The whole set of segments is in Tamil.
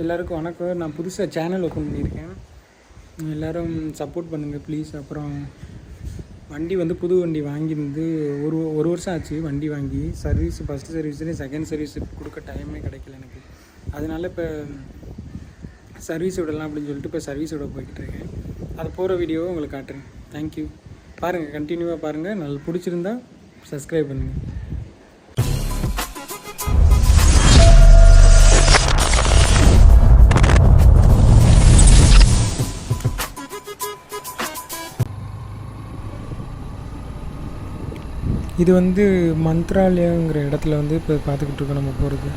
எல்லாருக்கும் வணக்கம். நான் புதுசாக சேனல் ஓப்பன் பண்ணியிருக்கேன். எல்லோரும் சப்போர்ட் பண்ணுங்கள் ப்ளீஸ். அப்புறம் வண்டி புது வண்டி வாங்கியிருந்து ஒரு வருஷம் ஆச்சு வண்டி வாங்கி. சர்வீஸ் ஃபஸ்ட்டு சர்வீஸ்லேயும் செகண்ட் சர்வீஸ் கொடுக்க டைமே கிடைக்கல எனக்கு. அதனால் இப்போ சர்வீஸ் விடலாம் அப்படின்னு சொல்லிட்டு இப்போ சர்வீஸ் விட போய்கிட்டுருக்கேன். அது போகிற வீடியோவை உங்களுக்கு காட்டுறேன். தேங்க்யூ. பாருங்கள், கண்டினியூவாக பாருங்கள். நல்லா பிடிச்சிருந்தா சப்ஸ்கிரைப் பண்ணுங்கள். இது மந்த்ராலயங்கிற இடத்துல இப்போ பார்த்துக்கிட்டு இருக்கோம் நம்ம போகிறது.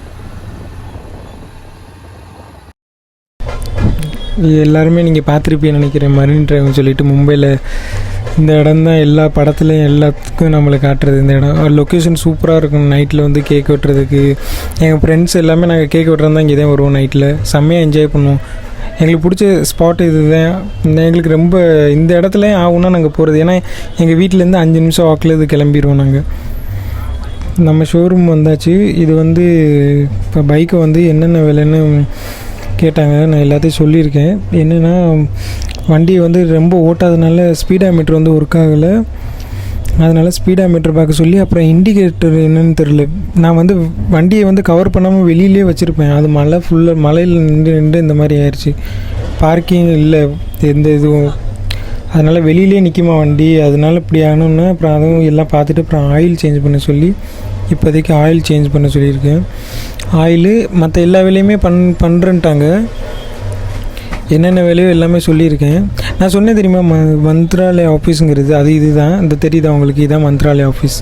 எல்லாருமே நீங்கள் பார்த்துருப்பீங்கன்னு நினைக்கிறேன். மரீன் டிரைவ்னு சொல்லிட்டு மும்பையில் இந்த இடம் தான் எல்லா படத்துலையும் எல்லாத்துக்கும் நம்மளுக்கு காட்டுறது. இந்த இடம் லொக்கேஷன் சூப்பராக இருக்கும். நைட்டில் கேக் வெட்டுறதுக்கு எங்கள் ஃப்ரெண்ட்ஸ் எல்லாமே நாங்கள் கேக் வெட்டுறது தான் இங்கே தான் வருவோம். நைட்டில் செம்மையாக என்ஜாய் பண்ணுவோம். எங்களுக்கு பிடிச்ச ஸ்பாட் இது தான். எங்களுக்கு ரொம்ப இந்த இடத்துல ஆகும்னா நாங்கள் போகிறது. ஏன்னா எங்கள் வீட்டிலேருந்து 5 நிமிஷம் வாக்கில் இது கிளம்பிடுவோம் நாங்கள். நம்ம ஷோரூம் வந்தாச்சு. இது இப்போ பைக்கை என்னென்ன விலைன்னு கேட்டாங்க. நான் எல்லாத்தையும் சொல்லியிருக்கேன். என்னென்னா வண்டியை ரொம்ப ஓட்டாதனால ஸ்பீடா மீட்ரு ஒர்க் ஆகலை. அதனால் ஸ்பீடா மீட்டர் பார்க்க சொல்லி, அப்புறம் இண்டிகேட்டர் என்னென்னு தெரில. நான் வண்டியை கவர் பண்ணாமல் வெளியிலே வச்சுருப்பேன். அது மழையில் நின்று இந்த மாதிரி ஆயிடுச்சு. பார்க்கிங் இல்லை எந்த இதுவும். அதனால் வெளியிலே நிற்குமா வண்டி. அதனால் இப்படி ஆகணுன்னா அப்புறம் அதுவும் எல்லாம் பார்த்துட்டு அப்புறம் ஆயில் சேஞ்ச் பண்ண சொல்லி இப்போதைக்கு ஆயில் சேஞ்ச் பண்ண சொல்லியிருக்கேன். ஆயிலு மற்ற எல்லா வேலையுமே பண்ணுறேன்ட்டாங்க. என்னென்ன வேலையோ எல்லாமே சொல்லியிருக்கேன். நான் சொன்னேன் தெரியுமா, மந்த்ராலயா ஆஃபீஸுங்கிறது அது இதுதான். இந்த தெரியுதா உங்களுக்கு? இதுதான் மந்த்ராலயா ஆஃபீஸ்.